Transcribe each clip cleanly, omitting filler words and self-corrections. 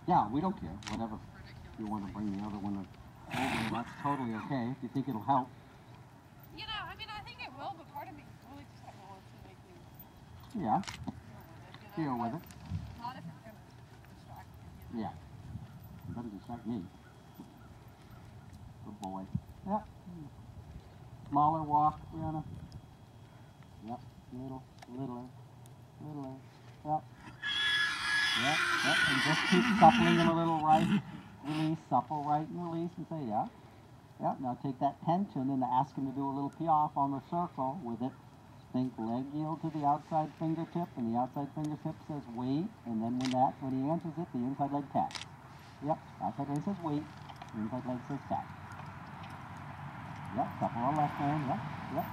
Yeah, we don't care. Whatever. If you want to bring the other one over, that's totally okay. If you think it'll help. You know, I mean, I think it will, but part of me really just kind of wants to make you Yeah. deal with it. Deal with it. Not if it's going to distract you. Yeah. You better distract me. Good boy. Yep. Smaller walk, Briana. Yep. Littler. Yep. Yep. Yep. And just keep suppling him a little, right? Release, supple, right, and release, and say, yeah. Yep. Now take that tension and ask him to do a little pee-off on the circle with it. Think leg yield to the outside fingertip, and the outside fingertip says wait, and then when he answers it, the inside leg taps. Yep. Outside leg says wait, the inside leg says tap. Yep, supple on left hand, yep.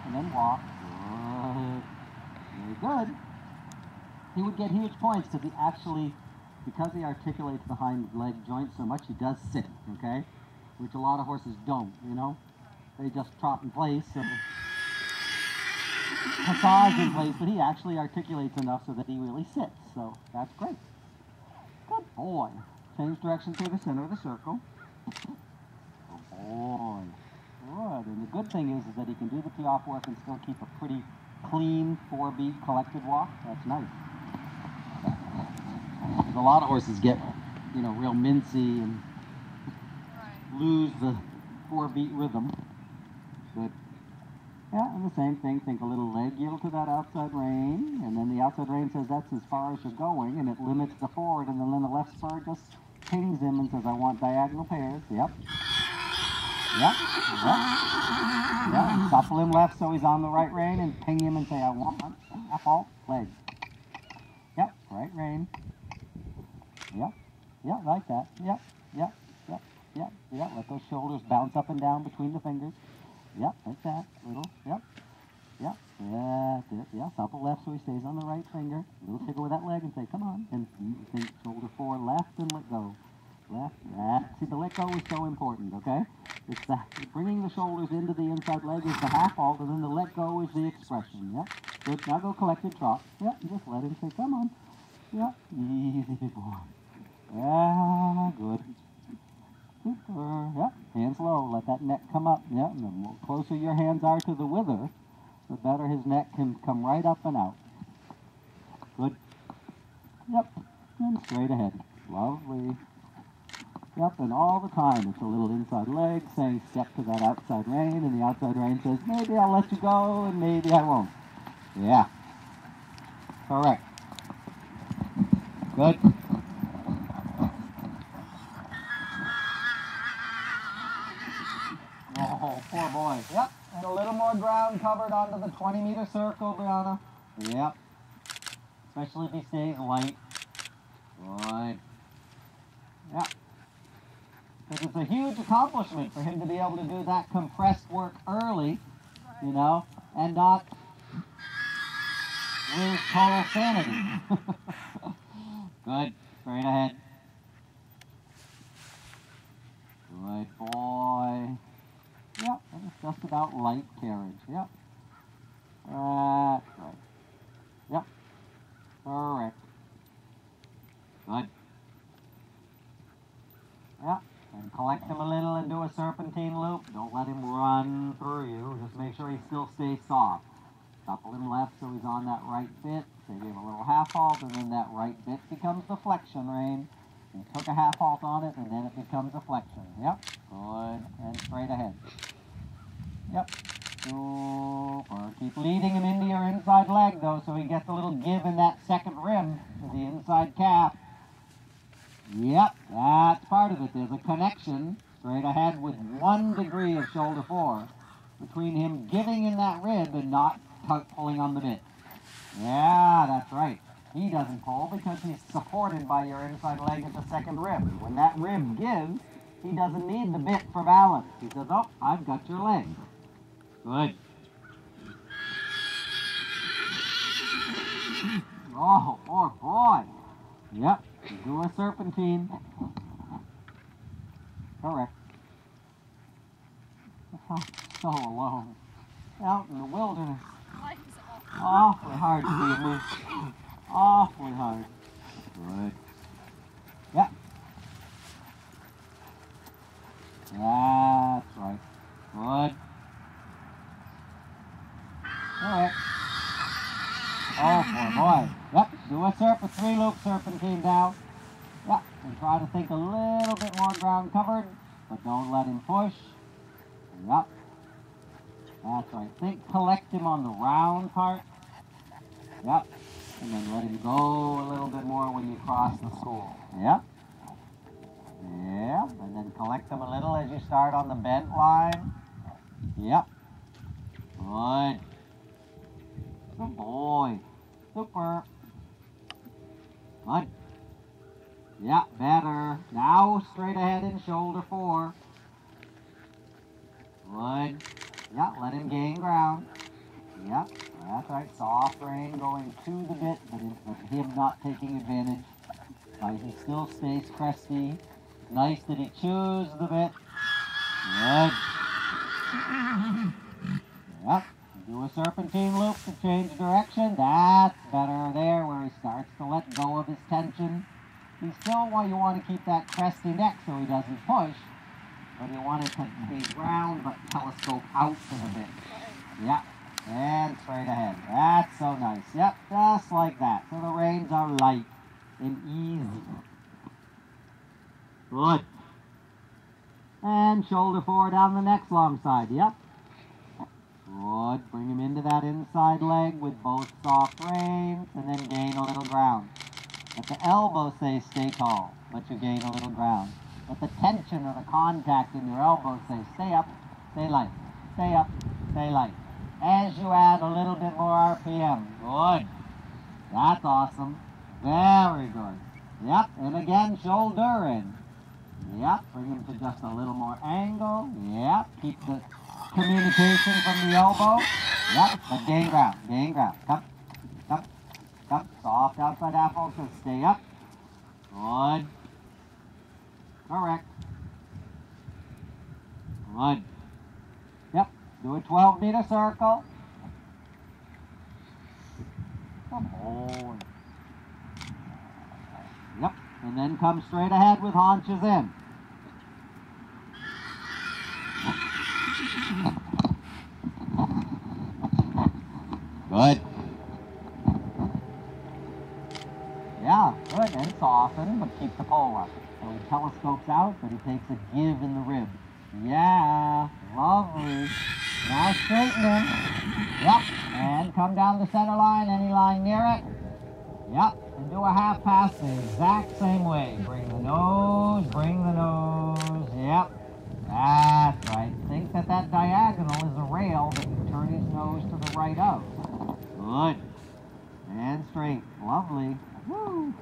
And then walk. Good. Very good. He would get huge points because because he articulates the hind leg joint so much, he does sit, okay? Which a lot of horses don't, you know? They just trot in place and massage in place, but he actually articulates enough so that he really sits, so that's great. Good boy. Change direction through the center of the circle. Boy, good. And the good thing is that he can do the tee-off work and still keep a pretty clean 4-beat collected walk. That's nice. Because a lot of horses get, you know, real mincy and lose the 4-beat rhythm. Good. Yeah, and the same thing. Think a little leg yield to that outside rein, and then the outside rein says that's as far as you're going, and it limits the forward, and then the left spur just pings him and says, I want diagonal pairs. Yep. Yep. And supple him left so he's on the right rein and ping him and say, I want half halt leg. Yep, right rein. Yep, like that. Yep. Let those shoulders bounce up and down between the fingers. Yep, like that. Little, yep. Yeah, supple left so he stays on the right finger. A little tickle with that leg and say, come on. And think shoulder forward, left, and let go. Left, see, the let go is so important, okay? It's bringing the shoulders into the inside leg is the half halt, and then the let go is the expression, yeah? Good, now go collected trot. Yeah, just let him say, come on. Yeah, easy boy. Yeah, good. Super, yeah, hands low, let that neck come up. Yeah, and the more closer your hands are to the wither, the better his neck can come right up and out. Good. Yep, and straight ahead. Lovely. Yep, and all the time it's a little inside leg saying step to that outside rein, and the outside rein says, maybe I'll let you go, and maybe I won't. Yeah. Correct. Good. Oh, poor boy. Yep, and a little more ground covered onto the 20-meter circle, Briana. Yep. Especially if he stays light. Good. Yep. Because it's a huge accomplishment for him to be able to do that compressed work early, you know, and not lose total sanity. Good. Straight ahead. Good boy. Yep, and it's just about light carriage. Yep. That's right. Yep. Correct. Good. Yep. And collect him a little and do a serpentine loop. Don't let him run through you. Just make sure he still stays soft. Supple him left so he's on that right bit. So you give a little half halt, and then that right bit becomes the flexion rein. You took a half halt on it, and then it becomes a flexion. Yep. Good. And straight ahead. Yep. Super. Keep leading him into your inside leg, though, so he gets a little give in that second rib to the inside calf. Yep, that's part of it. There's a connection straight ahead with 1 degree of shoulder force between him giving in that rib and not pulling on the bit. Yeah, that's right. He doesn't pull because he's supported by your inside leg at the second rib. When that rib gives, he doesn't need the bit for balance. He says, oh, I've got your leg. Good. Oh, poor boy. Yep. Do a serpentine. Correct. Oh, so alone. Out in the wilderness. Awfully hard to be loose. Awfully hard. for it, boy. Yep, do a 3-loop serpentine down. Yep, and try to think a little bit more ground covered, but don't let him push. Yep. That's right. Think collect him on the round part. Yep. And then let him go a little bit more when you cross the school. Yep. Yeah. And then collect him a little as you start on the bent line. Yep. Good. Good boy. Super. Good. Yeah, better. Now straight ahead in shoulder 4. Good. Yeah, let him gain ground. Yep, that's right. Soft rein going to the bit, but him not taking advantage. He still stays cresty. Nice that he chews the bit. Good. Yep. Do a serpentine loop to change direction. That's better there where he starts to let go of his tension. You want to keep that cresty neck so he doesn't push, but you want it to be round but telescope out to the bit. Yep, and straight ahead. That's so nice. Yep, just like that. So the reins are light and easy. Good. And shoulder 4 down the next long side. Yep. Good. Bring him into that inside leg with both soft reins and then gain a little ground. At the elbow, stay tall, but you gain a little ground. But the tension or the contact in your elbow stay up, stay light, stay up, stay light. As you add a little bit more RPM. Good. That's awesome. Very good. Yep, and again, shoulder in. Yep, bring him to just a little more angle. Yep, keep the communication from the elbow. Yep, but gain ground, gain ground. Come. Soft outside half vault, so stay up. Good. Correct. Good. Yep, do a 12-meter circle. Come on. Yep, and then come straight ahead with haunches in. Good. Yeah, good, and soften, but keep the pole up. So he telescopes out, but he takes a give in the rib. Yeah, lovely. Now straighten him. Yep, and come down the center line, any line near it. Yep, and do a half pass the exact same way. Bring the nose, yep. That's right. Think that diagonal is a rail that you turn his nose to the right of. Good. And straight. Lovely. Woo.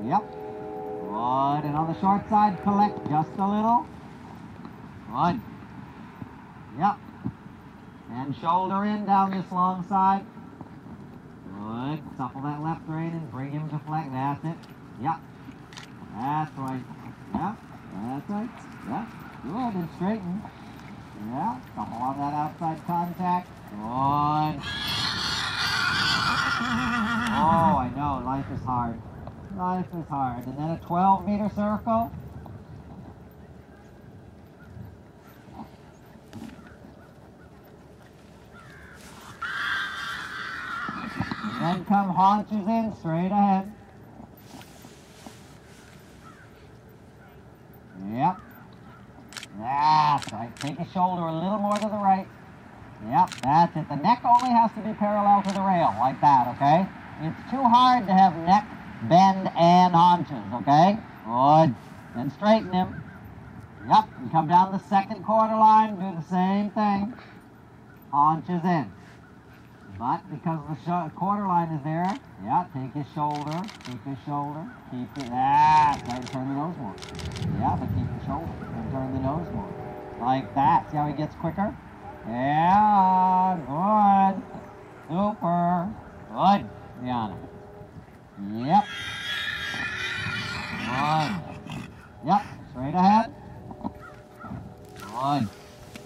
Yep. Good. And on the short side, collect just a little. Good. Yep. And shoulder in down this long side. Good. Supple that left rein and bring him to flex. That's it. Yep. That's right. Yep. That's right. Yep. Good. And straighten. Yeah. Supple on that outside contact. Good. Oh, I know. Life is hard. Life is hard. And then a 12-meter circle. And then come haunches in straight ahead. Yep. That's right. Take your shoulder a little more to the right. Yep, that's it. The neck only has to be parallel to the rail, like that, okay? It's too hard to have neck, bend, and haunches, okay? Good. Then straighten him. Yep, and come down the second quarter line, do the same thing. Haunches in. But because the quarter line is there, yeah, take his shoulder, keep it, that's right, turn the nose more. Yeah, but keep the shoulder and turn the nose more. Like that. See how he gets quicker? Yeah, good. Super. Good, Briana. Yep. Good. Yep, straight ahead. Good.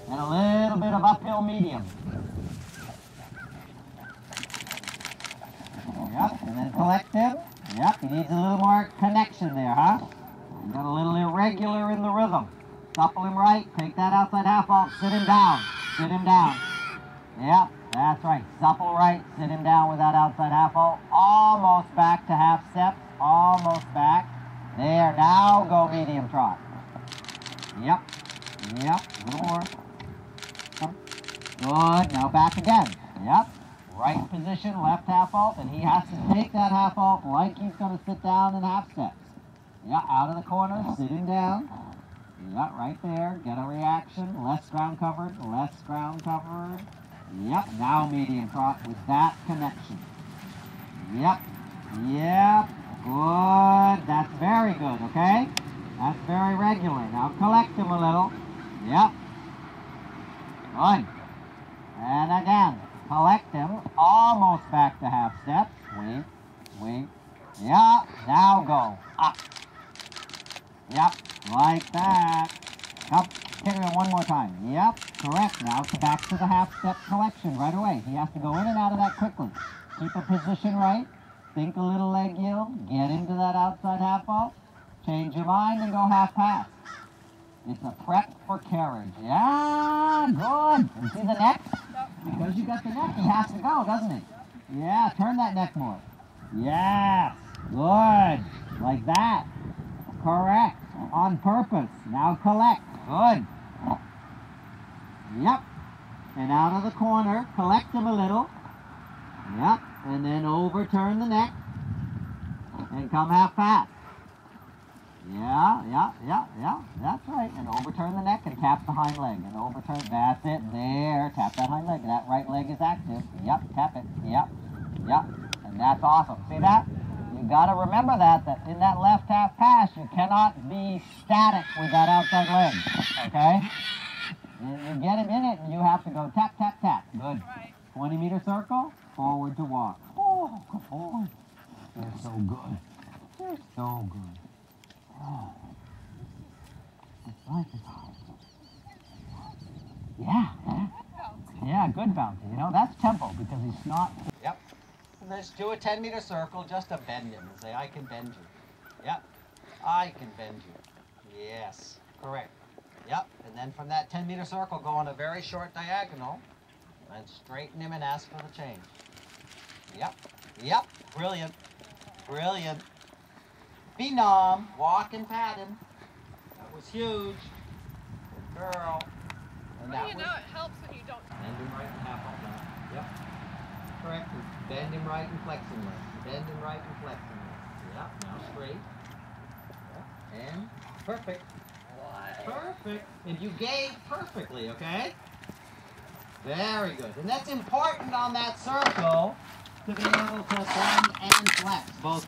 And a little bit of uphill medium. Yep, and then collect him. Yep, he needs a little more connection there, huh? You got a little irregular in the rhythm. Supple him right, take that outside half vault, sit him down. Sit him down. Yep, that's right. Supple right, sit him down with that outside half vault. almost back to half steps. Almost back. There, now go medium trot. Yep. Yep. A little more. Come. Good. Now back again. Yep. Right position, left half alt, and he has to take that half alt like he's going to sit down in half steps. Yeah, out of the corner, sitting down. Yeah, right there. Get a reaction. Less ground covered. Less ground covered. Yep. Now medium trot with that connection. Yep. Yep. Good. That's very good, okay? That's very regular. Now collect him a little. Yep. Good. And again, collect him. Almost back to half steps. Wait. Wait. Yeah. Now go. Up. Yep. Like that. Up. Hit him one more time. Yep. Correct. Now back to the half step collection right away. He has to go in and out of that quickly. Keep a position right. Think a little leg yield. Get into that outside half vault. Change your mind and go half pass. It's a prep for carriage. Yeah, good. You see the neck? Because you got the neck, he has to go, doesn't he? Yeah, turn that neck more. Yes, good. Like that. Correct. On purpose. Now collect. Good. Yep. And out of the corner, collect him a little. Yep. And then overturn the neck. And come half pass. Yeah. That's right. And overturn the neck and tap the hind leg. And overturn. That's it. There. Tap that hind leg. That right leg is active. Yep. Tap it. Yep. And that's awesome. See that? You got to remember that in that left half pass, you cannot be static with that outside leg. Okay? You get him in it, and you have to go tap, tap, tap. Good. 20-meter circle. Forward to walk. Oh, come on. They're so good. They're so good. Oh. This life is hard. Yeah, good bounce. You know, that's tempo because he's not. Yep. And let's do a 10-meter circle just to bend him and say, I can bend you. Yep. I can bend you. Yes. Correct. Yep. And then from that 10-meter circle, go on a very short diagonal and straighten him and ask for the change. Yep. Brilliant. Phenom. Walk and pat him. That was huge. Good girl. And Well, you know it helps when you don't. Bend him right and half up now. Yep. Correct. Bend him right and flex him left. Bend him right and flex him left. Yep. Now straight. Yep. And perfect. Perfect. And you gave perfectly, okay? Very good. And that's important on that circle to be able to bend and flex both.